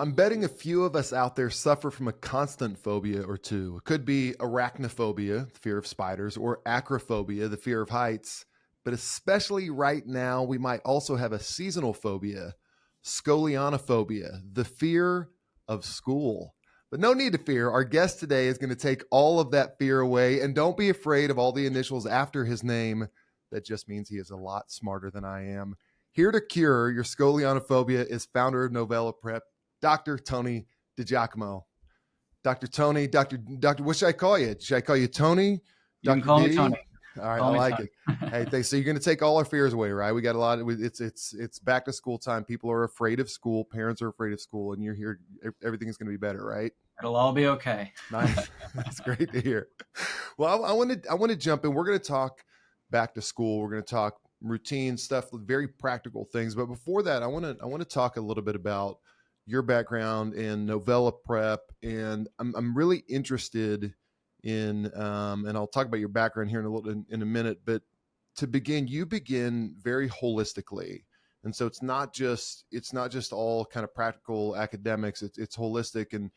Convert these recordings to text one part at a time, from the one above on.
I'm betting a few of us out there suffer from a constant phobia or two. It could be arachnophobia, the fear of spiders, or acrophobia, the fear of heights. But especially right now, we might also have a seasonal phobia, scolionophobia, the fear of school. But no need to fear. Our guest today is going to take all of that fear away. And don't be afraid of all the initials after his name. That just means he is a lot smarter than I am. Here to cure your scolionophobia is founder of Novella Prep, Dr. Tony Di Giacomo. Dr. Tony, Dr. What should I call you? Should I call you Tony? You can call me Tony. All right, I like it. Hey, thanks. So you're going to take all our fears away, right? We got a lot of it's back to school time. People are afraid of school. Parents are afraid of school, and you're here. Everything's going to be better, right? It'll all be okay. Nice. That's great to hear. Well, I want to jump in. We're going to talk back to school. We're going to talk routine stuff, very practical things. But before that, I want to talk a little bit about your background in Novella Prep, and I'm really interested in, and I'll talk about your background here in a minute. But to begin, you begin very holistically, and so it's not just all kind of practical academics. It's holistic and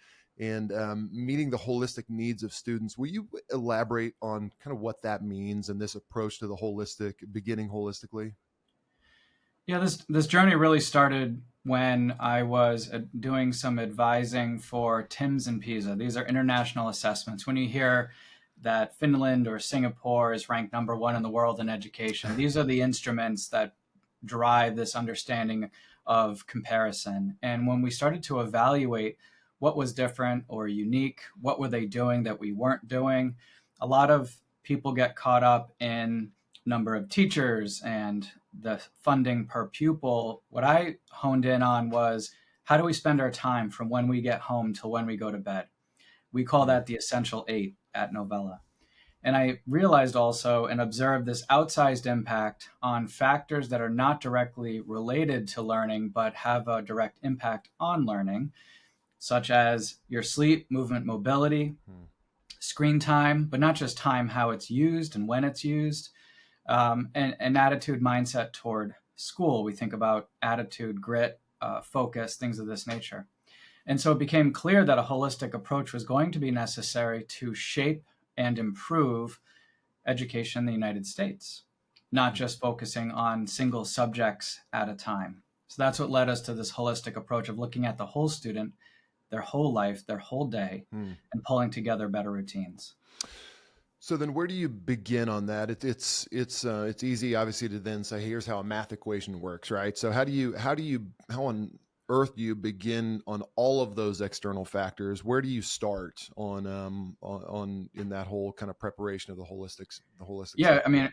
meeting the holistic needs of students. Will you elaborate on kind of what that means and this approach to the holistic, beginning holistically? Yeah, this journey really started when I was doing some advising for TIMSS and PISA. These are international assessments. When you hear that Finland or Singapore is ranked number one in the world in education, these are the instruments that drive this understanding of comparison. And when we started to evaluate what was different or unique, what were they doing that we weren't doing, a lot of people get caught up in number of teachers and the funding per pupil. What I honed in on was, how do we spend our time from when we get home till when we go to bed? We call that the essential 8 at Novella. And I realized also and observed this outsized impact on factors that are not directly related to learning, but have a direct impact on learning, such as your sleep, movement, mobility, screen time, but not just time, how it's used and when it's used, and attitude, mindset toward school. We think about attitude, grit, focus, things of this nature. And so it became clear that a holistic approach was going to be necessary to shape and improve education in the United States, not just focusing on single subjects at a time. So that's what led us to this holistic approach of looking at the whole student, their whole life, their whole day, and pulling together better routines. So then where do you begin on that? It's easy, obviously, to then say, here's how a math equation works, right? So how on earth do you begin on all of those external factors? Where do you start on in that whole kind of preparation of the holistic? Yeah, I mean,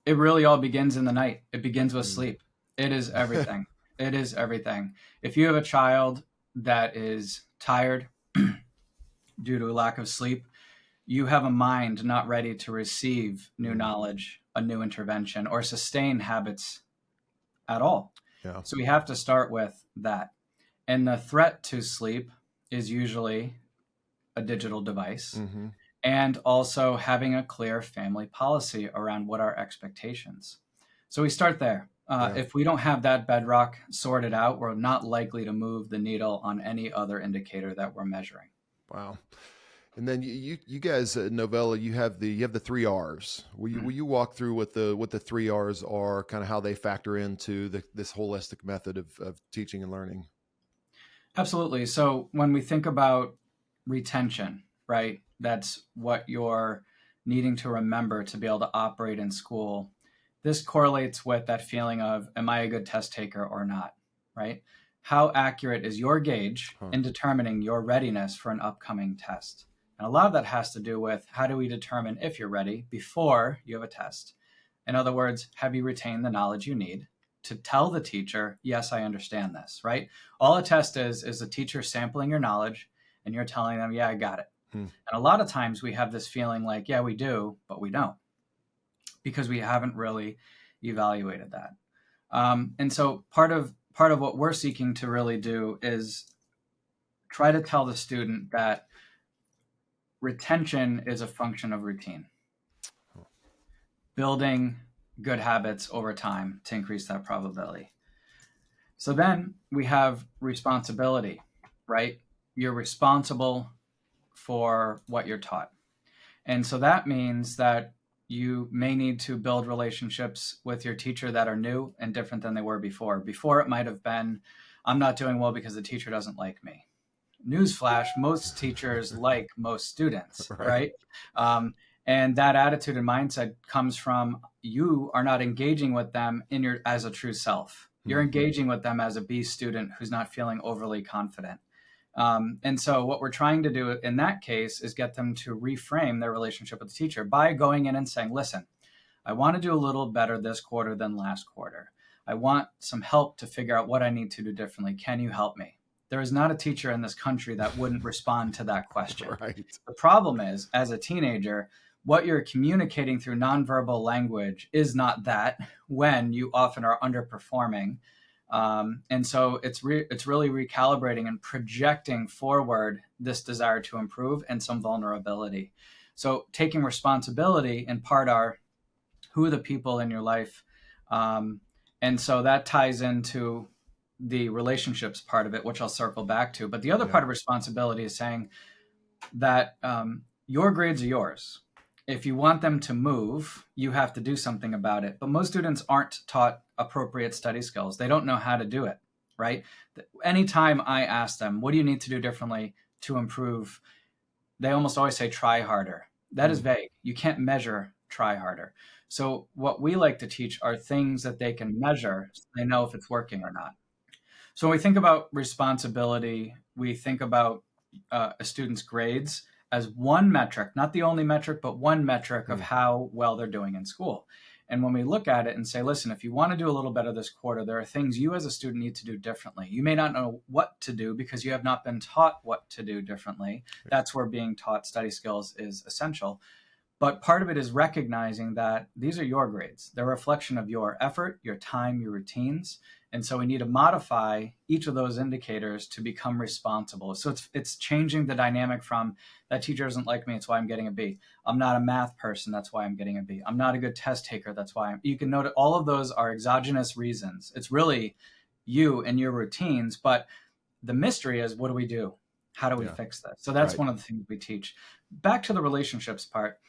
it really all begins in the night. It begins with sleep. It is everything. It is everything. If you have a child that is tired due to a lack of sleep, you have a mind not ready to receive new knowledge, a new intervention, or sustain habits at all. Yeah. So we have to start with that. And the threat to sleep is usually a digital device, and also having a clear family policy around what are expectations. So we start there. If we don't have that bedrock sorted out, we're not likely to move the needle on any other indicator that we're measuring. Wow. And then you guys at Novella, you have the 3 R's. Will you walk through what the 3 R's are, kind of how they factor into this holistic method of teaching and learning? Absolutely. So when we think about retention, right, that's what you're needing to remember to be able to operate in school. This correlates with that feeling of, am I a good test taker or not, right? How accurate is your gauge in determining your readiness for an upcoming test? And a lot of that has to do with, how do we determine if you're ready before you have a test? In other words, have you retained the knowledge you need to tell the teacher, yes, I understand this, right? All a test is the teacher sampling your knowledge and you're telling them, yeah, I got it. And a lot of times we have this feeling like, yeah, we do, but we don't, because we haven't really evaluated that. And so part of what we're seeking to really do is try to tell the student that retention is a function of routine. Building good habits over time to increase that probability. So then we have responsibility, right? You're responsible for what you're taught. And so that means that you may need to build relationships with your teacher that are new and different than they were before. Before, it might have been, I'm not doing well because the teacher doesn't like me. Newsflash, most teachers like most students, right? And that attitude and mindset comes from you are not engaging with them as a true self. You're engaging with them as a B student who's not feeling overly confident. And so what we're trying to do in that case is get them to reframe their relationship with the teacher by going in and saying, listen, I want to do a little better this quarter than last quarter. I want some help to figure out what I need to do differently. Can you help me? There is not a teacher in this country that wouldn't respond to that question. Right. The problem is, as a teenager, what you're communicating through nonverbal language is not that, when you often are underperforming. And so it's really recalibrating and projecting forward this desire to improve and some vulnerability. So taking responsibility in part are who are the people in your life. And so that ties into the relationships part of it, which I'll circle back to. But the other part of responsibility is saying that your grades are yours. If you want them to move, you have to do something about it. But most students aren't taught appropriate study skills. They don't know how to do it, right? Anytime I ask them, what do you need to do differently to improve? They almost always say, try harder. That is vague. You can't measure try harder. So what we like to teach are things that they can measure so they know if it's working or not. So when we think about responsibility, we think about a student's grades as one metric, not the only metric, but one metric of how well they're doing in school. And when we look at it and say, listen, if you want to do a little better this quarter, there are things you as a student need to do differently. You may not know what to do because you have not been taught what to do differently. That's where being taught study skills is essential. But part of it is recognizing that these are your grades. They're a reflection of your effort, your time, your routines. And so we need to modify each of those indicators to become responsible. So it's changing the dynamic from that teacher doesn't like me, that's why I'm getting a B. I'm not a math person, that's why I'm getting a B. I'm not a good test taker, that's why you can note all of those are exogenous reasons. It's really you and your routines, but the mystery is, what do we do? How do we fix this? So that's one of the things we teach. Back to the relationships part.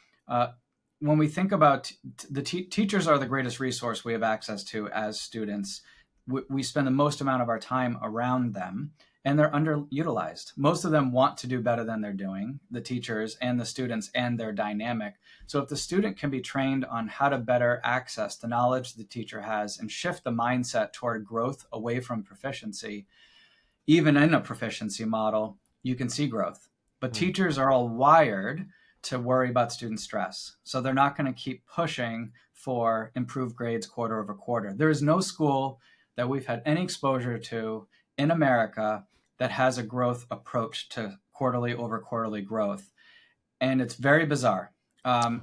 When we think about the teachers are the greatest resource we have access to as students. We spend the most amount of our time around them, and they're underutilized. Most of them want to do better than they're doing, the teachers and the students and their dynamic. So if the student can be trained on how to better access the knowledge the teacher has and shift the mindset toward growth away from proficiency, even in a proficiency model, you can see growth. But teachers are all wired to worry about student stress. So they're not going to keep pushing for improved grades quarter over quarter. There is no school that we've had any exposure to in America that has a growth approach to quarterly over quarterly growth. And it's very bizarre. And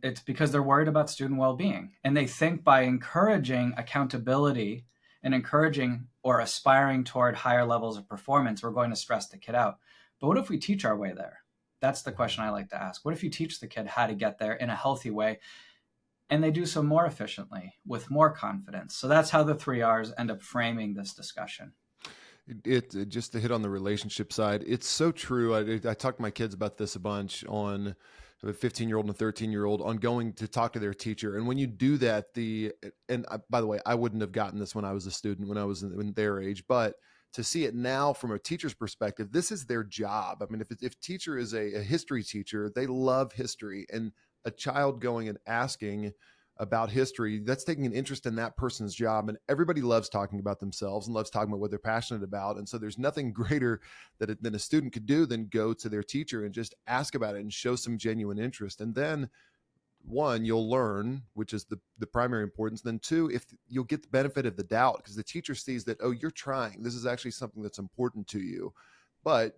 it's because they're worried about student well-being. And they think by encouraging accountability and encouraging or aspiring toward higher levels of performance, we're going to stress the kid out. But what if we teach our way there? That's the question I like to ask. What if you teach the kid how to get there in a healthy way, and they do so more efficiently with more confidence? So that's how the 3 R's end up framing this discussion. It just to hit on the relationship side, it's so true. I talk to my kids about this a bunch, on a 15-year-old and a 13-year-old, on going to talk to their teacher. And when you do that, by the way, I wouldn't have gotten this when I was a student, when I was in their age, but to see it now from a teacher's perspective, this is their job. I mean, if teacher is a history teacher, they love history, and a child going and asking about history, that's taking an interest in that person's job. And everybody loves talking about themselves and loves talking about what they're passionate about. And so there's nothing greater than a student could do than go to their teacher and just ask about it and show some genuine interest. And then, one, you'll learn, which is the primary importance. Then two, if you'll get the benefit of the doubt, because the teacher sees that, oh, you're trying, this is actually something that's important to you. But,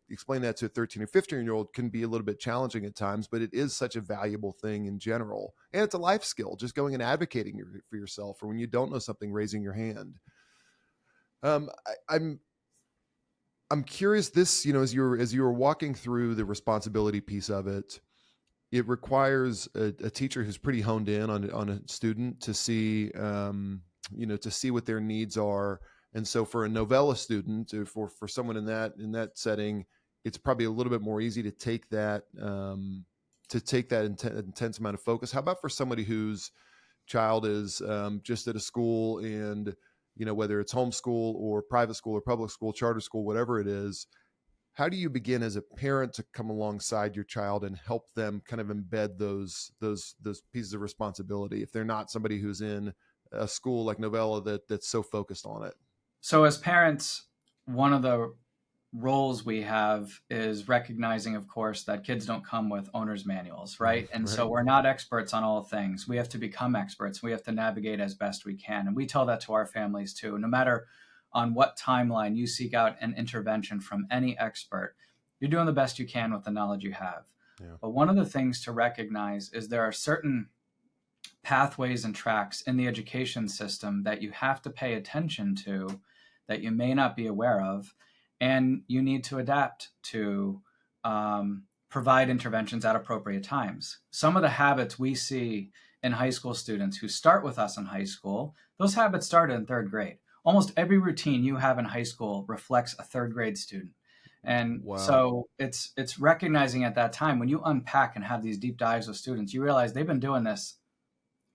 explain that to a 13 or 15-year-old can be a little bit challenging at times, but it is such a valuable thing in general. And it's a life skill, just going and advocating for yourself, or when you don't know something, raising your hand. I'm curious, this, as you were walking through the responsibility piece of it, it requires a teacher who's pretty honed in on a student to see, to see what their needs are, And so for a Novella student, or for someone in that setting, it's probably a little bit more easy to take that intense amount of focus. How about for somebody whose child is just at a school, and whether it's homeschool or private school or public school, charter school, whatever it is, how do you begin as a parent to come alongside your child and help them kind of embed those pieces of responsibility if they're not somebody who's in a school like Novella that's so focused on it? So as parents, one of the roles we have is recognizing, of course, that kids don't come with owner's manuals, right? And so we're not experts on all things. We have to become experts. We have to navigate as best we can. And we tell that to our families too. No matter on what timeline you seek out an intervention from any expert, you're doing the best you can with the knowledge you have. Yeah. But one of the things to recognize is there are certain pathways and tracks in the education system that you have to pay attention to that you may not be aware of. And you need to adapt to provide interventions at appropriate times. Some of the habits we see in high school students who start with us in high school, those habits started in third grade. Almost every routine you have in high school reflects a third grade student. And so it's recognizing at that time, when you unpack and have these deep dives with students, you realize they've been doing this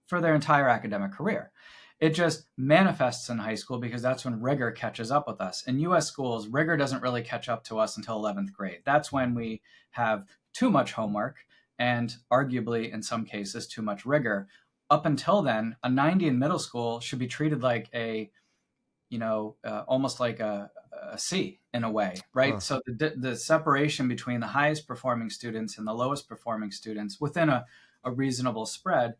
for their entire academic career. It just manifests in high school because that's when rigor catches up with us. In U.S. schools, rigor doesn't really catch up to us until 11th grade. That's when we have too much homework and arguably, in some cases, too much rigor. Up until then, a 90 in middle school should be treated like almost like a C in a way, right? Huh. So the separation between the highest performing students and the lowest performing students within a reasonable spread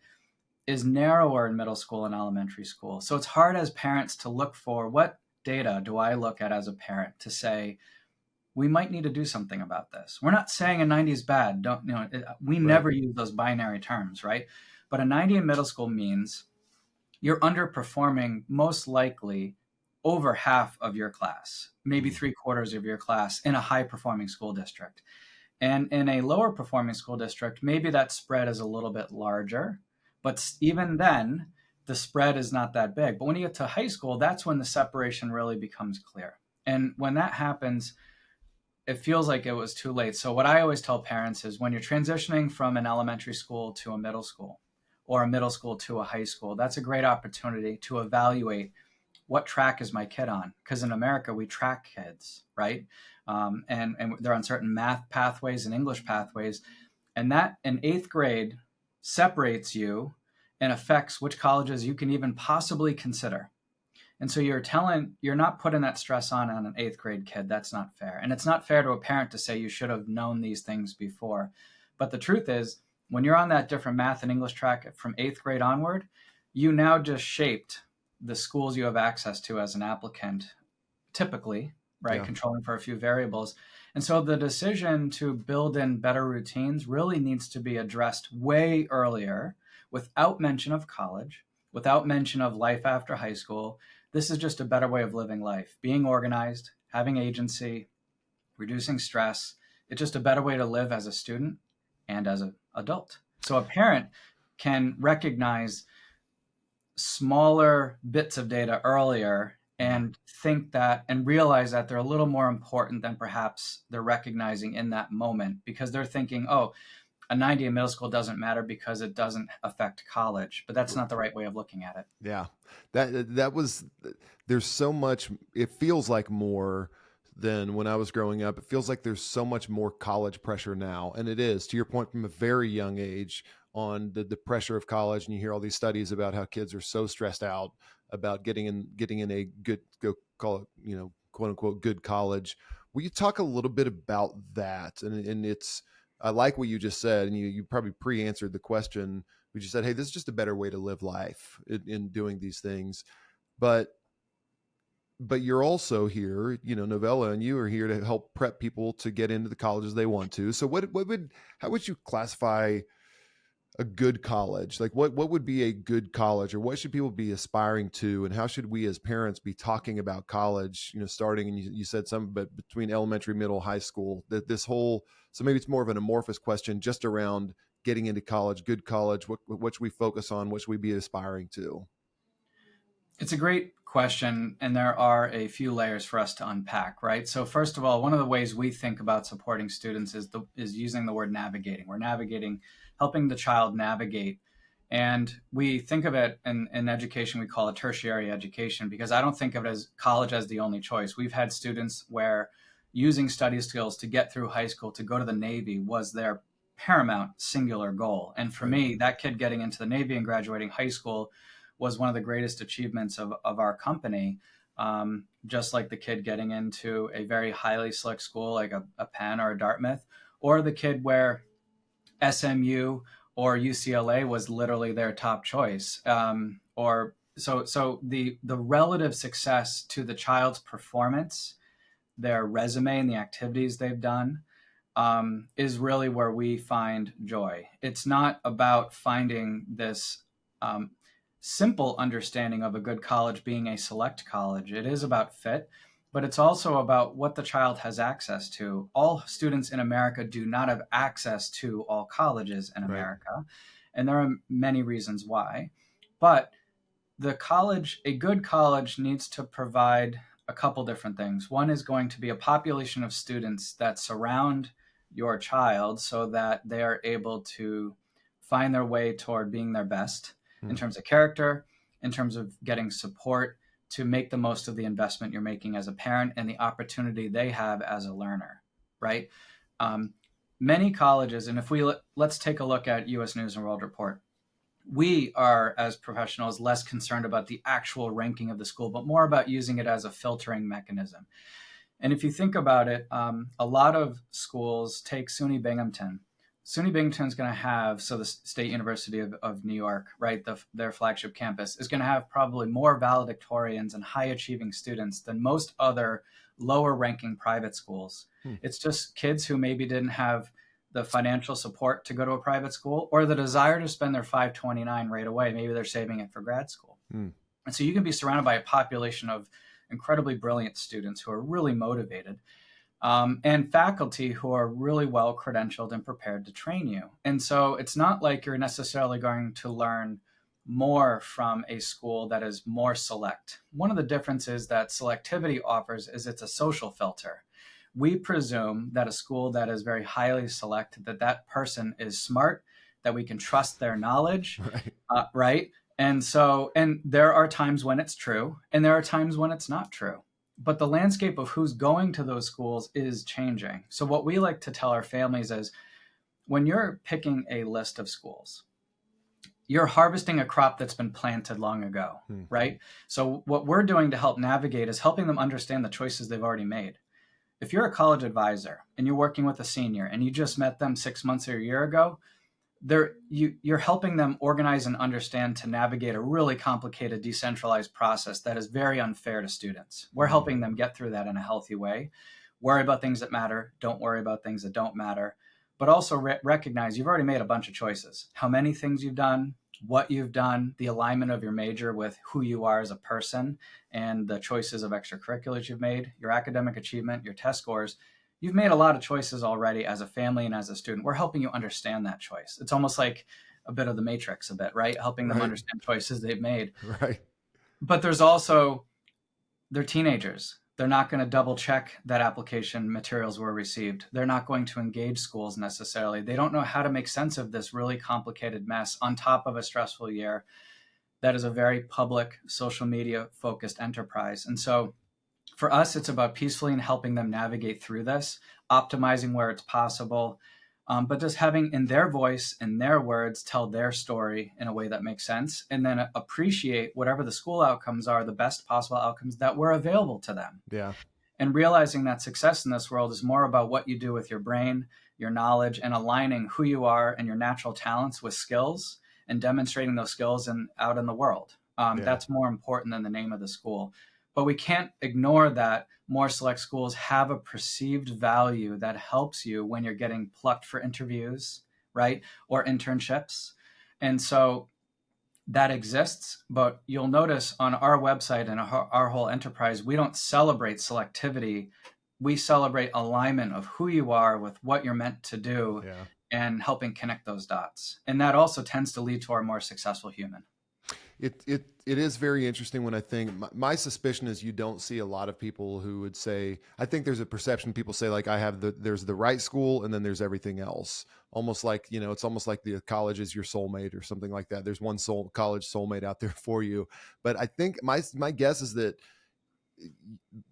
is narrower in middle school and elementary school. So it's hard as parents to look for, what data do I look at as a parent to say, we might need to do something about this. We're not saying a 90 is bad. We never use those binary terms, right? But a 90 in middle school means you're underperforming most likely over half of your class, maybe 3/4 of your class in a high performing school district. And in a lower performing school district, maybe that spread is a little bit larger. But even then, the spread is not that big. But when you get to high school, that's when the separation really becomes clear. And when that happens, it feels like it was too late. So what I always tell parents is when you're transitioning from an elementary school to a middle school or a middle school to a high school, that's a great opportunity to evaluate what track is my kid on? Because in America, we track kids, right? And they're on certain math pathways and English pathways. And that in 8th grade separates you and affects which colleges you can even possibly consider. And so you're not putting that stress on an 8th grade kid. That's not fair. And it's not fair to a parent to say you should have known these things before. But the truth is, when you're on that different math and English track from 8th grade onward, you now just shaped the schools you have access to as an applicant, typically, right? Yeah. Controlling for a few variables. And so the decision to build in better routines really needs to be addressed way earlier, without mention of college, without mention of life after high school. This is just a better way of living life, being organized, having agency, reducing stress. It's just a better way to live as a student and as an adult. So a parent can recognize smaller bits of data earlier and think that and realize that they're a little more important than perhaps they're recognizing in that moment, because they're thinking, oh, a 90 in middle school doesn't matter because it doesn't affect college. But that's not the right way of looking at it. Yeah, there's so much, it feels like more than when I was growing up. It feels like there's so much more college pressure now. And it is, to your point, from a very young age on the pressure of college. And you hear all these studies about how kids are so stressed out about getting in a good, go call it, quote unquote, good college. Will you talk a little bit about that? And it's, I like what you just said, and you probably pre-answered the question. We just said, hey, this is just a better way to live life in doing these things. But you're also here, Novella, and you are here to help prep people to get into the colleges they want to. So how would you classify a good college? Like what would be a good college, or what should people be aspiring to? And how should we as parents be talking about college, starting, and you said some, but between elementary, middle, high school, so maybe it's more of an amorphous question just around getting into college, good college. What should we focus on? What should we be aspiring to? It's a great question, and there are a few layers for us to unpack, right? So first of all, one of the ways we think about supporting students is using the word navigating. We're navigating, helping the child navigate. And we think of it in education, we call it tertiary education, because I don't think of it as college as the only choice. We've had students where using study skills to get through high school, to go to the Navy, was their paramount singular goal. And for me, that kid getting into the Navy and graduating high school was one of the greatest achievements of our company. Just like the kid getting into a very highly select school like a Penn or a Dartmouth, or the kid where SMU or UCLA was literally their top choice. So the relative success to the child's performance, their resume and the activities they've done, is really where we find joy. It's not about finding this simple understanding of a good college being a select college. It is about fit, but it's also about what the child has access to. All students in America do not have access to all colleges in America, and there are many reasons why. But a good college needs to provide a couple different things. One is going to be a population of students that surround your child so that they are able to find their way toward being their best in terms of character, in terms of getting support to make the most of the investment you're making as a parent and the opportunity they have as a learner, right? Many colleges, and if let's take a look at U.S. News and World Report, we are, as professionals, less concerned about the actual ranking of the school, but more about using it as a filtering mechanism. And if you think about it, a lot of schools take SUNY Binghamton. SUNY Binghamton is going to have, so the State University of New York, right, their flagship campus, is going to have probably more valedictorians and high-achieving students than most other lower-ranking private schools. It's just kids who maybe didn't have the financial support to go to a private school or the desire to spend their $529 right away. Maybe they're saving it for grad school. And so you can be surrounded by a population of incredibly brilliant students who are really motivated. And faculty who are really well credentialed and prepared to train you. And so it's not like you're necessarily going to learn more from a school that is more select. One of the differences that selectivity offers is it's a social filter. We presume that a school that is very highly select, that person is smart, that we can trust their knowledge, right? And there are times when it's true, and there are times when it's not true. But the landscape of who's going to those schools is changing. So what we like to tell our families is when you're picking a list of schools, you're harvesting a crop that's been planted long ago, right? So what we're doing to help navigate is helping them understand the choices they've already made. If you're a college advisor and you're working with a senior and you just met them 6 months or a year ago, you're helping them organize and understand to navigate a really complicated, decentralized process that is very unfair to students. We're helping them get through that in a healthy way. Worry about things that matter. Don't worry about things that don't matter. But also recognize you've already made a bunch of choices. How many things you've done, what you've done, the alignment of your major with who you are as a person, and the choices of extracurriculars you've made, your academic achievement, your test scores. You've made a lot of choices already as a family and as a student. We're helping you understand that choice. It's almost like a bit of the Matrix a bit, right? Helping them understand choices they've made. Right. But there's also, they're teenagers. They're not going to double check that application materials were received. They're not going to engage schools necessarily. They don't know how to make sense of this really complicated mess on top of a stressful year that is a very public, social media focused enterprise. And so for us, it's about peacefully and helping them navigate through this, optimizing where it's possible, but just having in their voice, in their words, tell their story in a way that makes sense, and then appreciate whatever the school outcomes are, the best possible outcomes that were available to them. Yeah. And realizing that success in this world is more about what you do with your brain, your knowledge, and aligning who you are and your natural talents with skills and demonstrating those skills out in the world. That's more important than the name of the school. But we can't ignore that more select schools have a perceived value that helps you when you're getting plucked for interviews, right? Or internships. And so that exists, but you'll notice on our website and our whole enterprise, we don't celebrate selectivity. We celebrate alignment of who you are with what you're meant to do and helping connect those dots. And that also tends to lead to our more successful human. It is very interesting when I think my suspicion is you don't see a lot of people who would say, I think there's a perception people say like there's the right school and then there's everything else. Almost like, it's almost like the college is your soulmate or something like that. There's one college soulmate out there for you. But I think my guess is that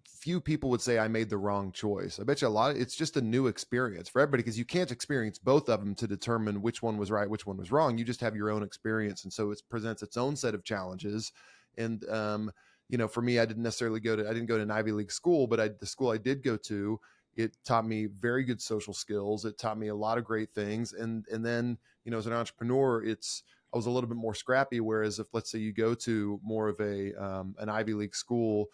few people would say I made the wrong choice. I bet you it's just a new experience for everybody because you can't experience both of them to determine which one was right, which one was wrong. You just have your own experience. And so it presents its own set of challenges. And, for me, I didn't go to an Ivy League school, but the school I did go to, it taught me very good social skills. It taught me a lot of great things. And then, as an entrepreneur, I was a little bit more scrappy. Whereas if, let's say you go to more of an Ivy League school,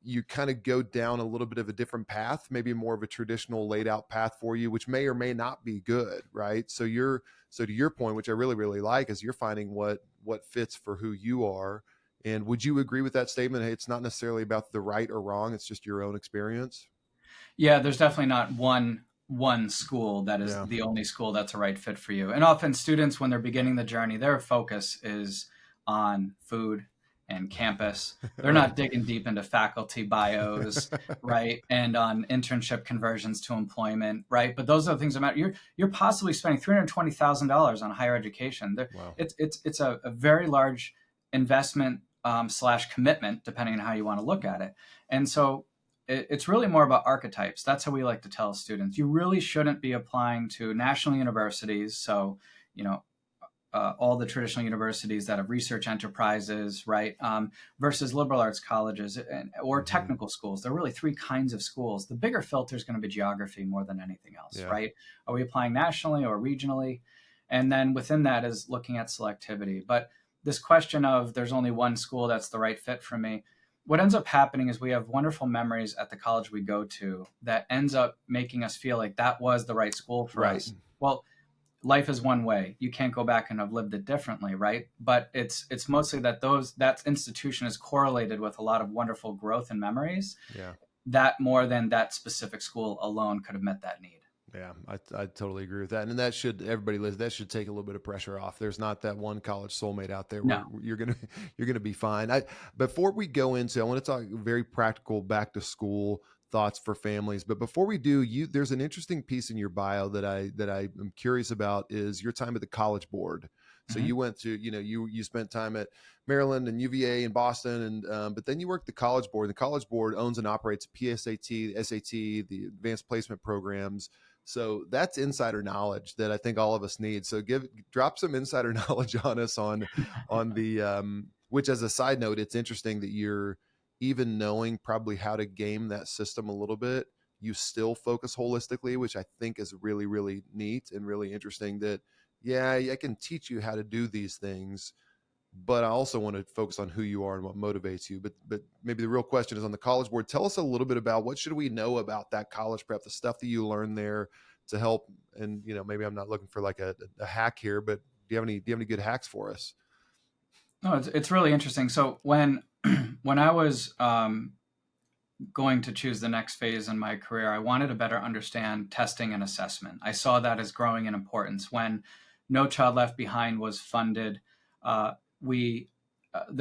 you kind of go down a little bit of a different path, maybe more of a traditional laid out path for you, which may or may not be good. Right. So to your point, which I really, really like, is you're finding what fits for who you are. And would you agree with that statement? Hey, it's not necessarily about the right or wrong. It's just your own experience. Yeah, there's definitely not one school that is the only school that's a right fit for you. And often students, when they're beginning the journey, their focus is on food and campus. They're not digging deep into faculty bios, right? And on internship conversions to employment, right? But those are the things that matter. You're possibly spending $320,000 on higher education. Wow. It's a very large investment / commitment, depending on how you want to look at it. And so it's really more about archetypes. That's how we like to tell students. You really shouldn't be applying to national universities. So, all the traditional universities that have research enterprises, right? Versus liberal arts colleges or technical schools. There are really three kinds of schools. The bigger filter is going to be geography more than anything else, right? Are we applying nationally or regionally? And then within that is looking at selectivity. But this question of there's only one school that's the right fit for me, what ends up happening is we have wonderful memories at the college we go to that ends up making us feel like that was the right school for us. Well, life is one way. You can't go back and have lived it differently, right? But it's mostly that institution is correlated with a lot of wonderful growth and memories. Yeah. That more than that specific school alone could have met that need. Yeah, I totally agree with that. And that should take a little bit of pressure off. There's not that one college soulmate out there where you're going to be fine. Before we go into, I want to talk very practical back to school thoughts for families. But before we do, there's an interesting piece in your bio that I am curious about is your time at the College Board. So you went to, you spent time at Maryland and UVA and Boston, and but then you worked the College Board. The College Board owns and operates PSAT, SAT, the advanced placement programs. So that's insider knowledge that I think all of us need. So drop some insider knowledge on us on the, which as a side note, it's interesting that you're even knowing probably how to game that system a little bit. You still focus holistically, which I think is really, really neat and really interesting that, I can teach you how to do these things, but I also want to focus on who you are and what motivates you. But maybe the real question is on the College Board. Tell us a little bit about what should we know about that college prep, the stuff that you learned there to help. And, maybe I'm not looking for like a hack here, but do you have any good hacks for us? No, it's really interesting. So when I was going to choose the next phase in my career, I wanted to better understand testing and assessment. I saw that as growing in importance. When No Child Left Behind was funded, there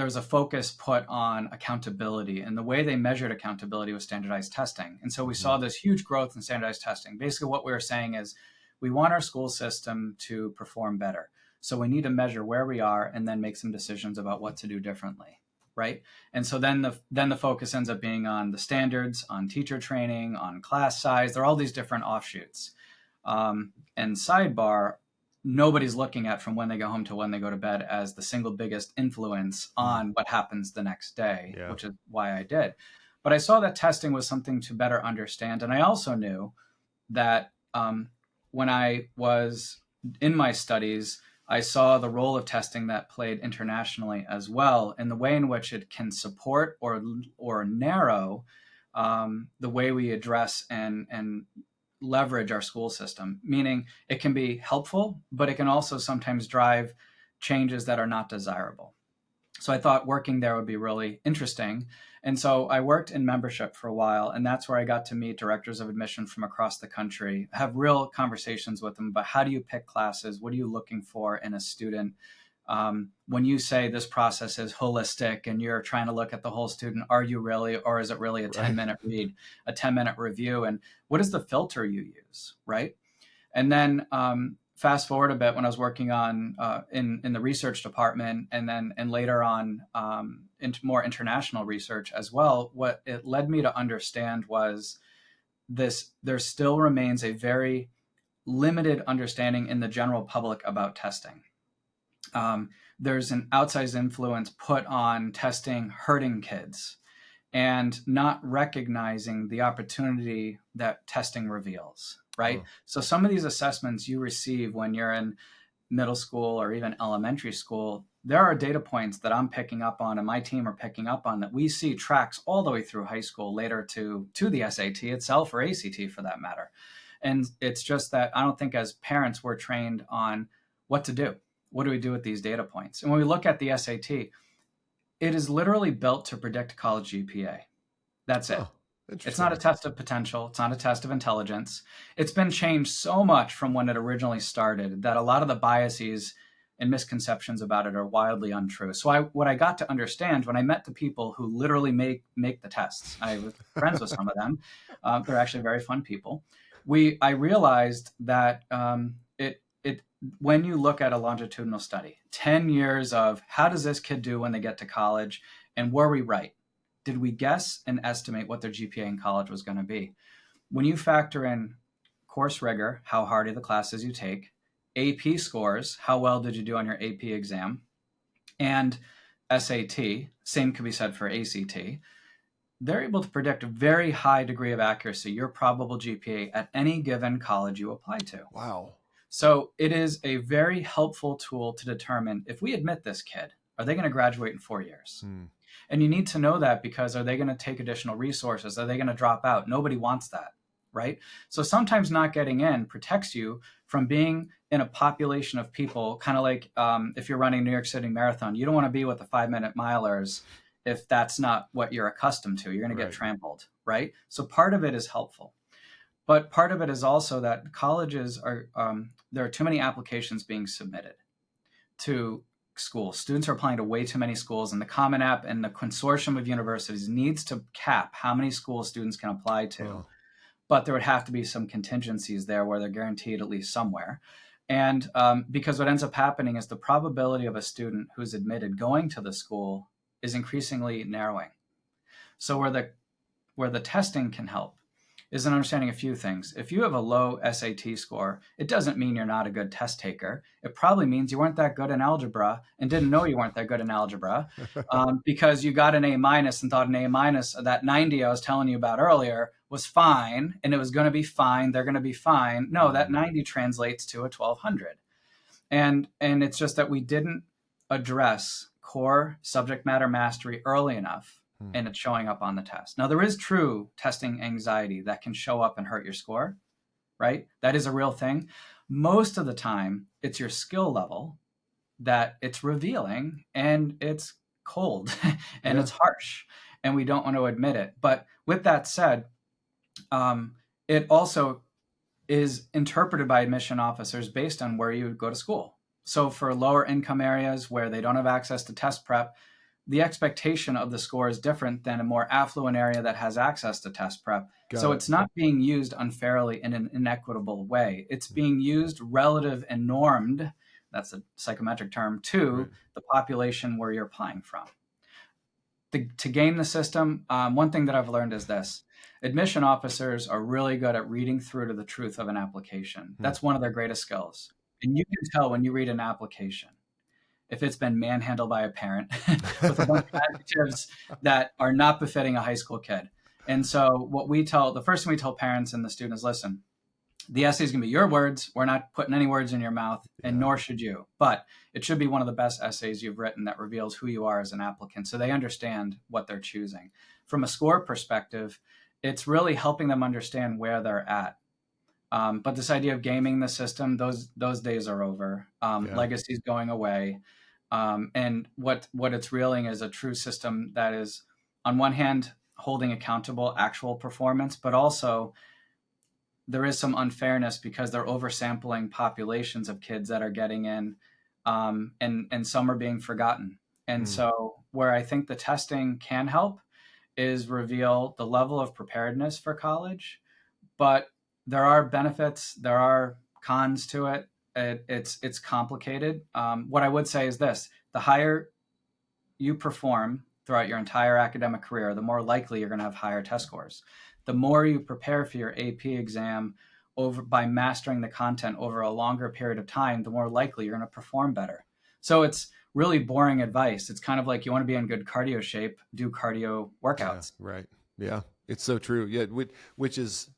was a focus put on accountability, and the way they measured accountability was standardized testing. And so we saw this huge growth in standardized testing. Basically, what we were saying is we want our school system to perform better. So we need to measure where we are and then make some decisions about what to do differently, right? And so then the focus ends up being on the standards, on teacher training, on class size. There are all these different offshoots. And sidebar, nobody's looking at from when they go home to when they go to bed as the single biggest influence on what happens the next day, which is why I did. But I saw that testing was something to better understand. And I also knew that when I was in my studies, I saw the role of testing that played internationally as well, in the way in which it can support or narrow the way we address and leverage our school system, meaning it can be helpful, but it can also sometimes drive changes that are not desirable. So I thought working there would be really interesting. And so I worked in membership for a while, and that's where I got to meet directors of admission from across the country, have real conversations with them about how do you pick classes? What are you looking for in a student? when you say this process is holistic and you're trying to look at the whole student, are you really, or is it really a 10-minute read, a 10-minute review? And what is the filter you use, right? And then fast forward a bit, when I was working on in the research department, and later on into more international research as well, what it led me to understand was there still remains a very limited understanding in the general public about testing. There's an outsized influence put on testing hurting kids and not recognizing the opportunity that testing reveals, right? Oh. So some of these assessments you receive when you're in middle school or even elementary school, there are data points that I'm picking up on and my team are picking up on that we see tracks all the way through high school, later to the SAT itself, or ACT for that matter. And it's just that I don't think as parents we're trained on what to do. What do we do with these data points? And when we look at the SAT, it is literally built to predict college GPA. That's it. It's not a test of potential. It's not a test of intelligence. It's been changed so much from when it originally started that a lot of the biases and misconceptions about it are wildly untrue. So what I got to understand when I met the people who literally make the tests, I was friends with some of them. They're actually very fun people. I realized that when you look at a longitudinal study, 10 years of how does this kid do when they get to college, and were we right? Did we guess and estimate what their GPA in college was going to be? When you factor in course rigor, how hard are the classes you take, AP scores, how well did you do on your AP exam, and SAT, same could be said for ACT, they're able to predict a very high degree of accuracy, your probable GPA at any given college you apply to. Wow. So it is a very helpful tool to determine if we admit this kid, are they going to graduate in 4 years? And you need to know that because are they going to take additional resources? Are they going to drop out? Nobody wants that, right? So sometimes not getting in protects you from being in a population of people, kind of like if you're running New York City Marathon, you don't want to be with the 5-minute milers if that's not what you're accustomed to. You're going to get trampled, right? So part of it is helpful. But part of it is also that colleges are, there are too many applications being submitted to schools. Students are applying to way too many schools, and the Common App and the consortium of universities needs to cap how many schools students can apply to. Oh. But there would have to be some contingencies there where they're guaranteed at least somewhere. And because what ends up happening is the probability of a student who's admitted going to the school is increasingly narrowing. So where the testing can help is in understanding a few things. If you have a low SAT score, it doesn't mean you're not a good test taker. It probably means you weren't that good in algebra and didn't know you weren't that good in algebra because you got an A- and thought an A-, that 90 I was telling you about earlier, was fine, and it was going to be fine. They're going to be fine. No, that 90 translates to a 1200. And it's just that we didn't address core subject matter mastery early enough, and it's showing up on the test. Now, there is true testing anxiety that can show up and hurt your score, right? That is a real thing. Most of the time, it's your skill level that it's revealing, and it's cold and it's harsh, and we don't want to admit it. But with that said, it also is interpreted by admission officers based on where you would go to school. So for lower income areas where they don't have access to test prep, the expectation of the score is different than a more affluent area that has access to test prep. So it's not being used unfairly in an inequitable way. It's being used relative and normed, that's a psychometric term, to the population where you're applying from. To game the system, one thing that I've learned is this. Admission officers are really good at reading through to the truth of an application. That's one of their greatest skills. And you can tell when you read an application if it's been manhandled by a parent with a bunch of adjectives that are not befitting a high school kid. And so the first thing we tell parents and the students, listen, the essay is going to be your words. We're not putting any words in your mouth, and nor should you. But it should be one of the best essays you've written that reveals who you are as an applicant, so they understand what they're choosing. From a score perspective, it's really helping them understand where they're at. But this idea of gaming the system, those days are over. Legacy's going away. And what it's reeling is a true system that is, on one hand, holding accountable actual performance, but also there is some unfairness because they're oversampling populations of kids that are getting in and some are being forgotten. And so where I think the testing can help is reveal the level of preparedness for college, but there are benefits, there are cons to it. It's complicated. What I would say is this: the higher you perform throughout your entire academic career, the more likely you're going to have higher test scores. The more you prepare for your AP exam by mastering the content over a longer period of time, the more likely you're going to perform better. So it's really boring advice. It's kind of like, you want to be in good cardio shape, do cardio workouts. Yeah, right. Yeah, it's so true. Yeah, which is,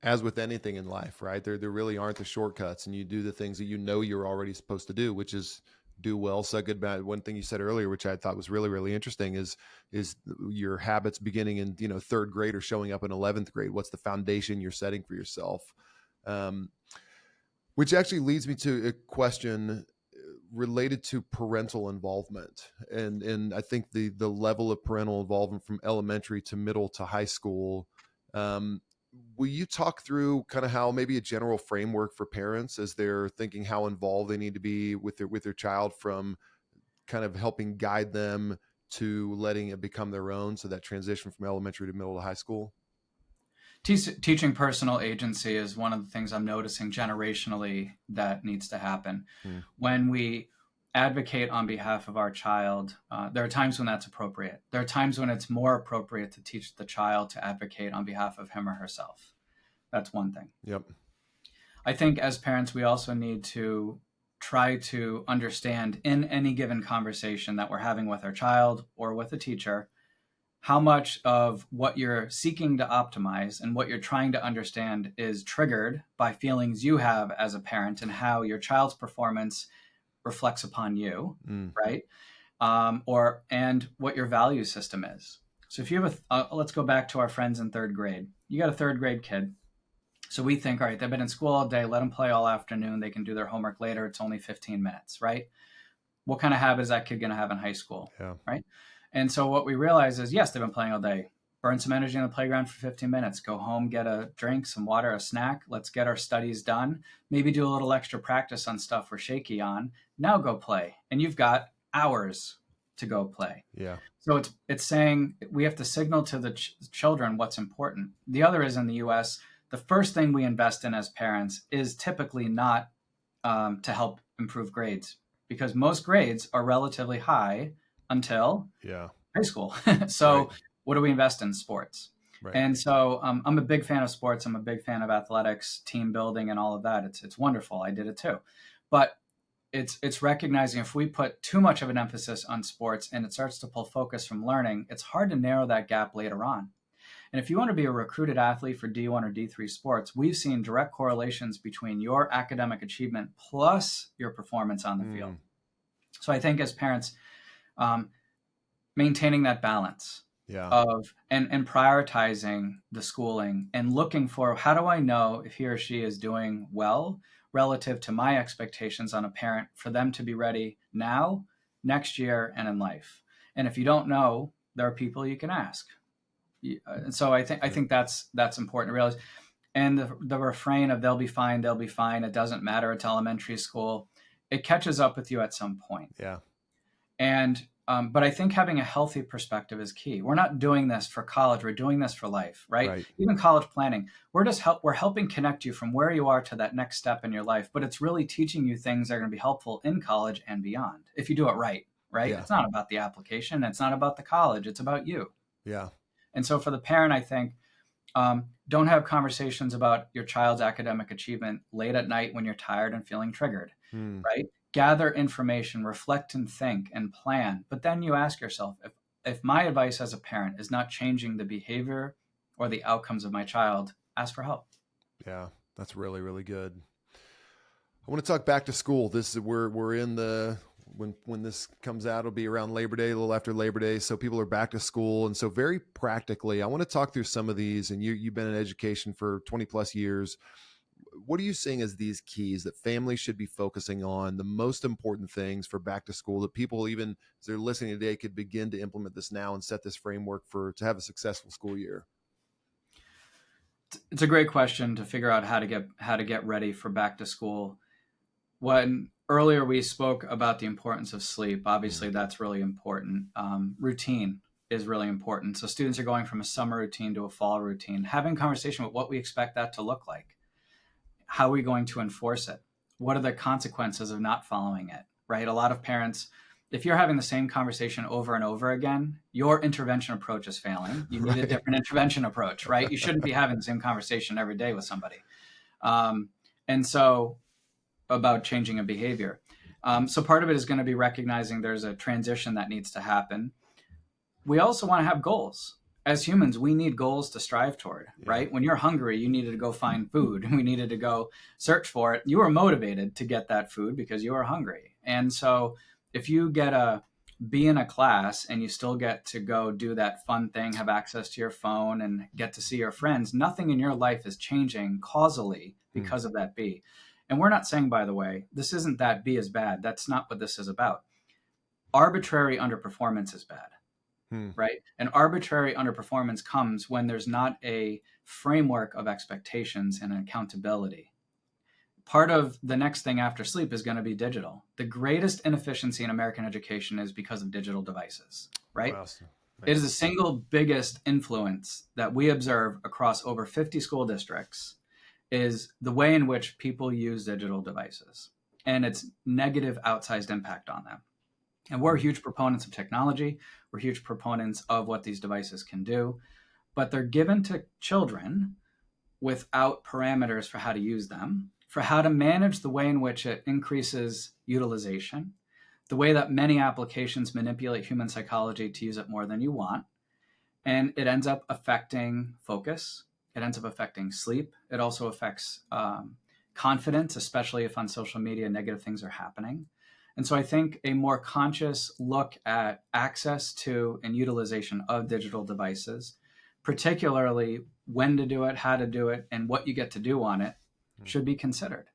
as with anything in life, right? There really aren't the shortcuts, and you do the things that you're already supposed to do, which is do well, so good, bad. One thing you said earlier, which I thought was really, really interesting, is your habits beginning in third grade or showing up in 11th grade. What's the foundation you're setting for yourself? Which actually leads me to a question related to parental involvement, and I think the level of parental involvement from elementary to middle to high school. Will you talk through kind of how maybe a general framework for parents as they're thinking how involved they need to be with their child, from kind of helping guide them to letting it become their own, so that transition from elementary to middle to high school? Teaching personal agency is one of the things I'm noticing generationally that needs to happen. When we advocate on behalf of our child, there are times when that's appropriate. There are times when it's more appropriate to teach the child to advocate on behalf of him or herself. That's one thing. Yep. I think as parents, we also need to try to understand in any given conversation that we're having with our child or with a teacher, how much of what you're seeking to optimize and what you're trying to understand is triggered by feelings you have as a parent, and how your child's performance reflects upon you, right? And what your value system is. So if you have let's go back to our friends in third grade. You got a third grade kid. So we think, all right, they've been in school all day, let them play all afternoon. They can do their homework later. It's only 15 minutes, right? What kind of habit is that kid going to have in high school, right? And so what we realize is, yes, they've been playing all day. Burn some energy on the playground for 15 minutes. Go home, get a drink, some water, a snack. Let's get our studies done. Maybe do a little extra practice on stuff we're shaky on. Now go play. And you've got hours to go play. Yeah. So it's saying we have to signal to the children what's important. The other is, in the US, the first thing we invest in as parents is typically not to help improve grades, because most grades are relatively high until high school. So what do we invest in? Sports. Right. And so I'm a big fan of sports. I'm a big fan of athletics, team building, and all of that. It's wonderful. I did it too. But it's recognizing if we put too much of an emphasis on sports and it starts to pull focus from learning, it's hard to narrow that gap later on. And if you want to be a recruited athlete for D1 or D3 sports, we've seen direct correlations between your academic achievement plus your performance on the field. So I think as parents, maintaining that balance of and prioritizing the schooling and looking for, how do I know if he or she is doing well relative to my expectations on a parent, for them to be ready now, next year, and in life. And if you don't know, there are people you can ask. And so I think that's important to realize. And the refrain of they'll be fine, it doesn't matter, it's elementary school, it catches up with you at some point. Yeah. And but I think having a healthy perspective is key. We're not doing this for college. We're doing this for life, right? Even college planning, we're helping connect you from where you are to that next step in your life. But it's really teaching you things that are going to be helpful in college and beyond, if you do it right? Yeah. It's not about the application. It's not about the college. It's about you. Yeah. And so for the parent, I think, don't have conversations about your child's academic achievement late at night when you're tired and feeling triggered, right? Gather information, reflect and think and plan. But then you ask yourself, if my advice as a parent is not changing the behavior or the outcomes of my child, ask for help. Yeah, that's really, really good. I want to talk back to school. We're in the, when this comes out, it'll be around Labor Day, a little after Labor Day. So people are back to school. And so very practically, I want to talk through some of these, and you've been in education for 20 plus years. What are you seeing as these keys that families should be focusing on, the most important things for back to school, that people, even as they're listening today, could begin to implement this now and set this framework to have a successful school year? It's a great question to figure out how to get ready for back to school. When earlier we spoke about the importance of sleep. Obviously, that's really important. Routine is really important. So students are going from a summer routine to a fall routine, having conversation with what we expect that to look like. How are we going to enforce it? What are the consequences of not following it, right? A lot of parents, if you're having the same conversation over and over again, your intervention approach is failing. You need a different intervention approach, right? You shouldn't be having the same conversation every day with somebody. And so about changing a behavior. So part of it is going to be recognizing there's a transition that needs to happen. We also want to have goals. As humans, we need goals to strive toward, right? When you're hungry, you needed to go find food and we needed to go search for it. You were motivated to get that food because you were hungry. And so if you get a B in a class and you still get to go do that fun thing, have access to your phone and get to see your friends, nothing in your life is changing causally because of that B. And we're not saying, by the way, this isn't that B is bad. That's not what this is about. Arbitrary underperformance is bad. Right? And arbitrary underperformance comes when there's not a framework of expectations and accountability. Part of the next thing after sleep is going to be digital. The greatest inefficiency in American education is because of digital devices, right? Wow. It is the single biggest influence that we observe across over 50 school districts is the way in which people use digital devices and its negative outsized impact on them. And we're huge proponents of technology. We're huge proponents of what these devices can do, but they're given to children without parameters for how to use them, for how to manage the way in which it increases utilization, the way that many applications manipulate human psychology to use it more than you want. And it ends up affecting focus. It ends up affecting sleep. It also affects confidence, especially if on social media negative things are happening. And so I think a more conscious look at access to and utilization of digital devices, particularly when to do it, how to do it, and what you get to do on it, should be considered.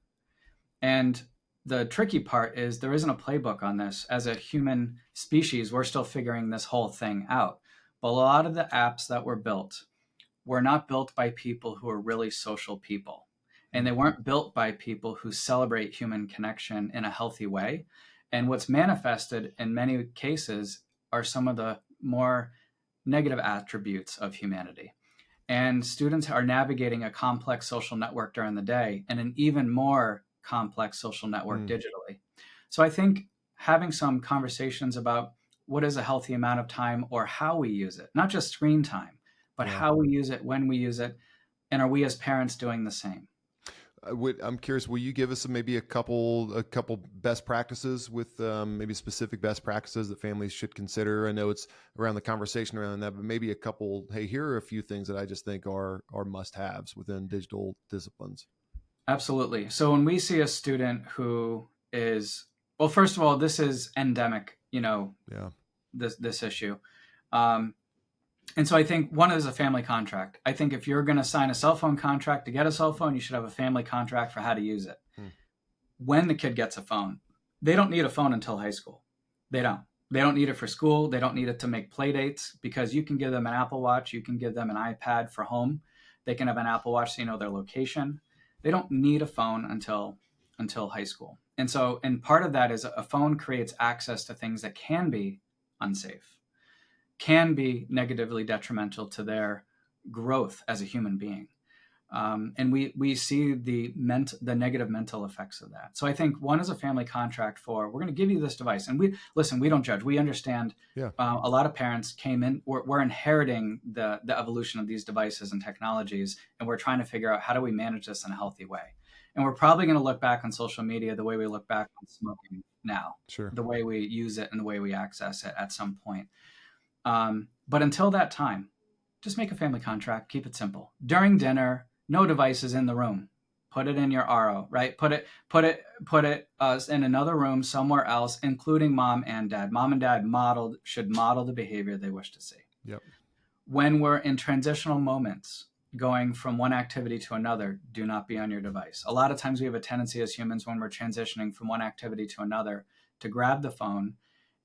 And the tricky part is there isn't a playbook on this. As a human species, we're still figuring this whole thing out. But a lot of the apps that were not built by people who are really social people. And they weren't built by people who celebrate human connection in a healthy way. And what's manifested in many cases are some of the more negative attributes of humanity. And students are navigating a complex social network during the day and an even more complex social network digitally. So I think having some conversations about what is a healthy amount of time or how we use it, not just screen time, but how we use it, when we use it, and are we as parents doing the same? I'm curious, will you give us maybe a couple best practices with maybe specific best practices that families should consider? I know it's around the conversation around that, but maybe a couple, hey, here are a few things that I just think are must-haves within digital disciplines. Absolutely. So when we see a student who is, well, first of all, this is endemic, this issue. And so I think one is a family contract. I think if you're going to sign a cell phone contract to get a cell phone, you should have a family contract for how to use it. When the kid gets a phone, they don't need a phone until high school. They don't need it for school. They don't need it to make play dates because you can give them an Apple Watch. You can give them an iPad for home. They can have an Apple Watch so you know their location. They don't need a phone until high school. And so, and part of that is a phone creates access to things that can be unsafe, can be negatively detrimental to their growth as a human being. And we see the negative mental effects of that. So I think one is a family contract for, we're going to give you this device. And we don't judge. We understand a lot of parents came in, we're inheriting the evolution of these devices and technologies. And we're trying to figure out how do we manage this in a healthy way. And we're probably going to look back on social media the way we look back on smoking now, the way we use it and the way we access it at some point. But until that time, just make a family contract, keep it simple. During dinner, no devices in the room. Put it in your Aro, right? Put it in another room somewhere else, including mom and dad. Mom and dad should model the behavior they wish to see. Yep. When we're in transitional moments, going from one activity to another, do not be on your device. A lot of times we have a tendency as humans when we're transitioning from one activity to another to grab the phone.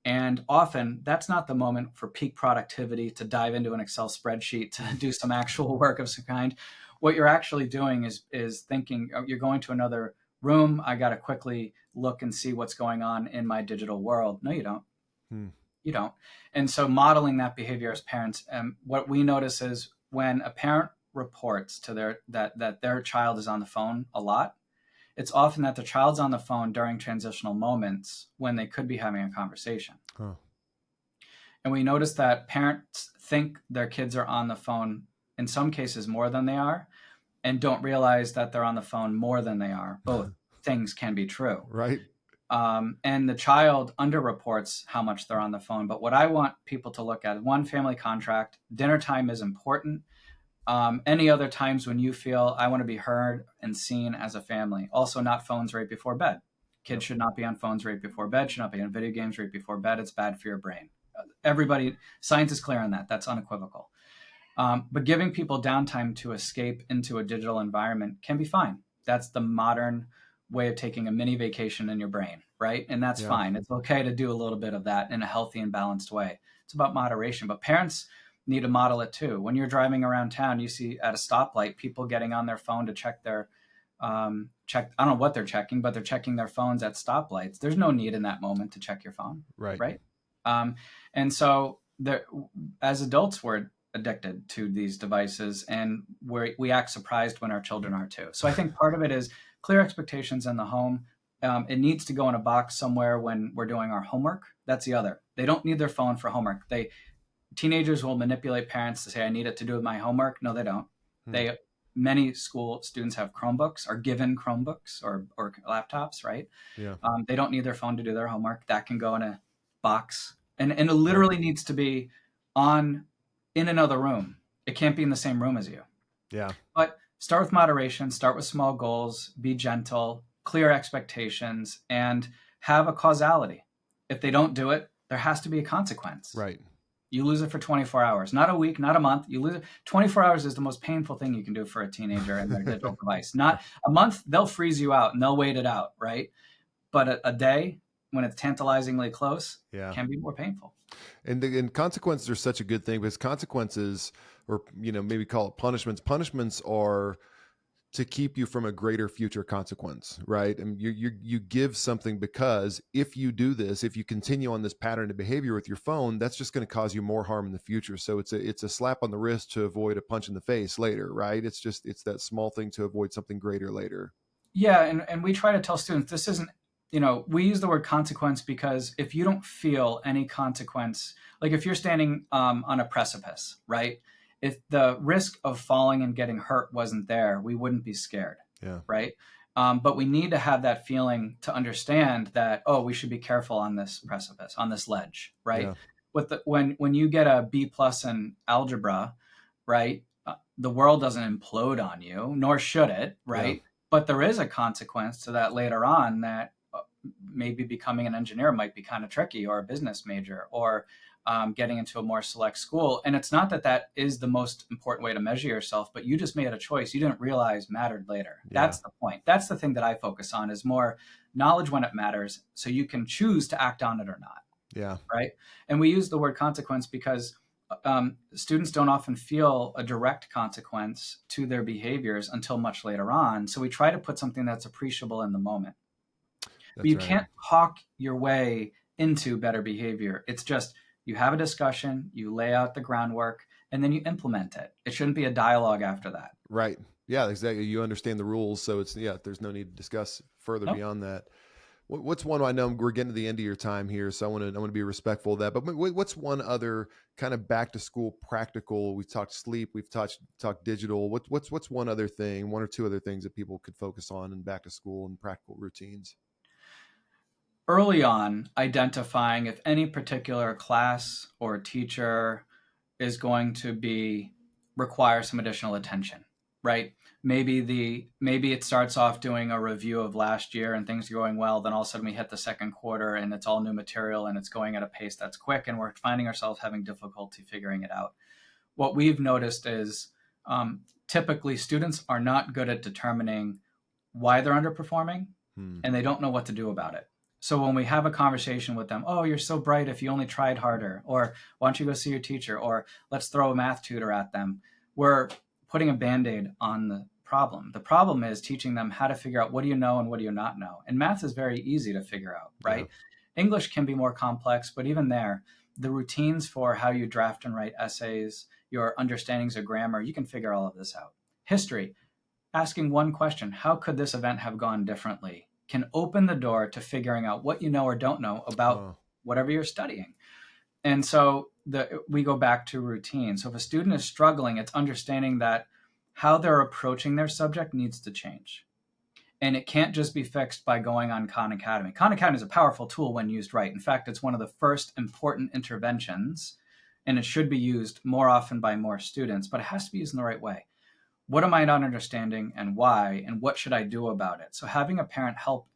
And often that's not the moment for peak productivity to dive into an Excel spreadsheet to do some actual work of some kind. What you're actually doing is thinking you're going to another room. I got to quickly look and see what's going on in my digital world. No, you don't. You don't. And so modeling that behavior as parents, what we notice is when a parent reports to that their child is on the phone a lot, it's often that the child's on the phone during transitional moments when they could be having a conversation. Oh. And we notice that parents think their kids are on the phone in some cases more than they are, and don't realize that they're on the phone more than they are. Both things can be true. Right. And the child underreports how much they're on the phone. But what I want people to look at, one, family contract, dinner time is important. Any other times when you feel I want to be heard and seen as a family. Also, not phones right before bed. Kids should not be on phones right before bed, should not be on video games right before bed. It's bad for your brain. Everybody, science is clear on that. That's unequivocal. But giving people downtime to escape into a digital environment can be fine. That's the modern way of taking a mini vacation in your brain, right? And that's fine. It's okay to do a little bit of that in a healthy and balanced way. It's about moderation, but parents need to model it too. When you're driving around town, you see at a stoplight, people getting on their phone to check their, I don't know what they're checking, but they're checking their phones at stoplights. There's no need in that moment to check your phone. Right. And so there, as adults, we're addicted to these devices, and we act surprised when our children are too. So I think part of it is clear expectations in the home. It needs to go in a box somewhere when we're doing our homework. That's the other. They don't need their phone for homework. Teenagers will manipulate parents to say, I need it to do with my homework. No, they don't. Many school students have Chromebooks, are given Chromebooks or laptops, right? Yeah. They don't need their phone to do their homework. That can go in a box. And it literally needs to be in another room. It can't be in the same room as you. Yeah. But start with moderation, start with small goals, be gentle, clear expectations, and have a causality. If they don't do it, there has to be a consequence. Right. You lose it for 24 hours, not a week, not a month. You lose it. 24 hours is the most painful thing you can do for a teenager and their digital device. Not a month, they'll freeze you out and they'll wait it out, right? But a day, when it's tantalizingly close, can be more painful. And consequences are such a good thing, because consequences, or maybe call it punishments. Punishments are to keep you from a greater future consequence, right? And you give something, because if you do this, if you continue on this pattern of behavior with your phone, that's just going to cause you more harm in the future. So it's a slap on the wrist to avoid a punch in the face later, right? It's that small thing to avoid something greater later. Yeah, and we try to tell students this isn't. We use the word consequence because if you don't feel any consequence, like if you're standing on a precipice, right? If the risk of falling and getting hurt wasn't there, we wouldn't be scared, right? But we need to have that feeling to understand that, we should be careful on this precipice, on this ledge, right? Yeah. When you get a B+ in algebra, right? The world doesn't implode on you, nor should it, right? Yeah. But there is a consequence to that later on, that maybe becoming an engineer might be kind of tricky, or a business major, or getting into a more select school. And it's not that is the most important way to measure yourself, but you just made a choice you didn't realize mattered later. Yeah. That's the point. That's the thing that I focus on, is more knowledge when it matters, so you can choose to act on it or not. Yeah. Right. And we use the word consequence because students don't often feel a direct consequence to their behaviors until much later on. So we try to put something that's appreciable in the moment. But you can't hawk your way into better behavior. It's just, you have a discussion, you lay out the groundwork, and then you implement it. It shouldn't be a dialogue after that. Right. Yeah, exactly. You understand the rules. So there's no need to discuss further beyond that. What's one, I know we're getting to the end of your time here, so I want to be respectful of that, but what's one other kind of back to school practical? We've talked sleep, we've talked digital. What's one other thing, one or two other things that people could focus on in back to school and practical routines? Early on, identifying if any particular class or teacher is going to require some additional attention, right? Maybe it starts off doing a review of last year and things are going well. Then all of a sudden we hit the second quarter and it's all new material and it's going at a pace that's quick, and we're finding ourselves having difficulty figuring it out. What we've noticed is typically students are not good at determining why they're underperforming, and they don't know what to do about it. So when we have a conversation with them, you're so bright if you only tried harder, or why don't you go see your teacher, or let's throw a math tutor at them, we're putting a Band-Aid on the problem. The problem is teaching them how to figure out what do you know and what do you not know. And math is very easy to figure out, right? Yeah. English can be more complex, but even there, the routines for how you draft and write essays, your understandings of grammar, you can figure all of this out. History, asking one question, how could this event have gone differently, can open the door to figuring out what you know or don't know about whatever you're studying. And so we go back to routine. So if a student is struggling, it's understanding that how they're approaching their subject needs to change. And it can't just be fixed by going on Khan Academy. Khan Academy is a powerful tool when used right. In fact, it's one of the first important interventions, and it should be used more often by more students, but it has to be used in the right way. What am I not understanding and why, and what should I do about it? So having a parent help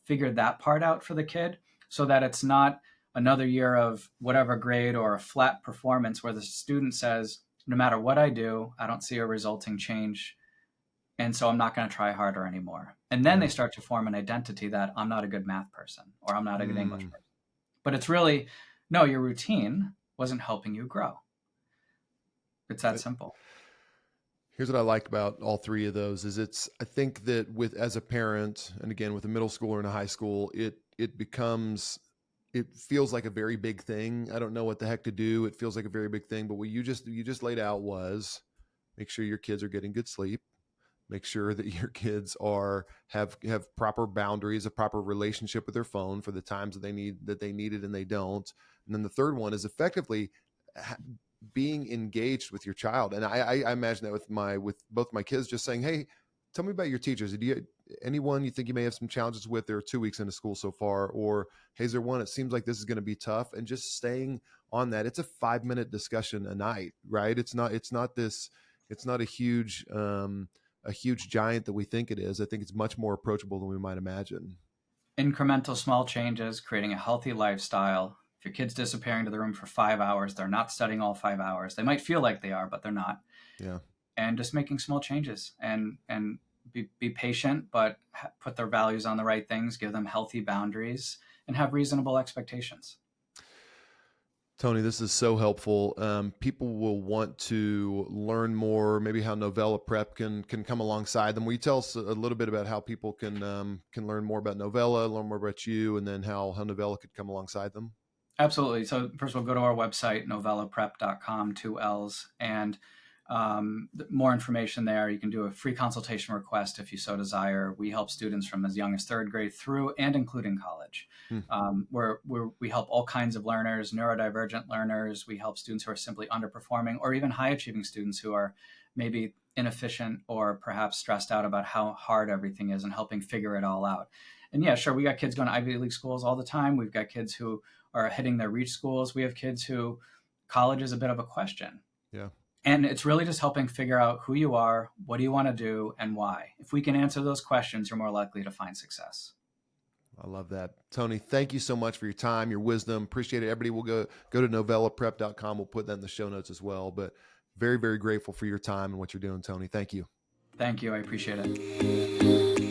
figure that part out for the kid so that it's not another year of whatever grade or a flat performance where the student says, no matter what I do, I don't see a resulting change. And so I'm not going to try harder anymore. And then they start to form an identity that I'm not a good math person or I'm not a good English person. But it's really, no, your routine wasn't helping you grow. It's that simple. Here's what I like about all three of those is I think that as a parent, and again, with a middle schooler and a high school, it feels like a very big thing. I don't know what the heck to do. It feels like a very big thing, but what you just laid out was make sure your kids are getting good sleep. Make sure that your kids have proper boundaries, a proper relationship with their phone for the times that they need it and they don't. And then the third one is effectively being engaged with your child. And I imagine that with both my kids, just saying, hey, tell me about your teachers. Anyone you think you may have some challenges with? They're 2 weeks into school so far, or hey, is there one? It seems like this is going to be tough. And just staying on that. It's a 5-minute discussion a night, right? It's not a huge giant that we think it is. I think it's much more approachable than we might imagine. Incremental small changes, creating a healthy lifestyle. If your kid's disappearing to the room for 5 hours, they're not studying all 5 hours. They might feel like they are, but they're not. Yeah. And just making small changes and be patient, but put their values on the right things, give them healthy boundaries, and have reasonable expectations. Tony, this is so helpful. People will want to learn more, maybe how Novella Prep can come alongside them. Will you tell us a little bit about how people can learn more about Novella, learn more about you, and then how Novella could come alongside them? Absolutely. So first of all, go to our website, novellaprep.com, 2 L's, and more information there. You can do a free consultation request if you so desire. We help students from as young as 3rd grade through and including college. We help all kinds of learners, neurodivergent learners. We help students who are simply underperforming, or even high achieving students who are maybe inefficient or perhaps stressed out about how hard everything is, and helping figure it all out. And yeah, sure, we got kids going to Ivy League schools all the time. We've got kids who are hitting their reach schools. We have kids who college is a bit of a question. Yeah. And it's really just helping figure out who you are, what do you want to do, and why. If we can answer those questions, you're more likely to find success. I love that. Tony, thank you so much for your time, your wisdom. Appreciate it. Everybody will go to novellaprep.com. We'll put that in the show notes as well. But very, very grateful for your time and what you're doing, Tony. Thank you. Thank you. I appreciate it.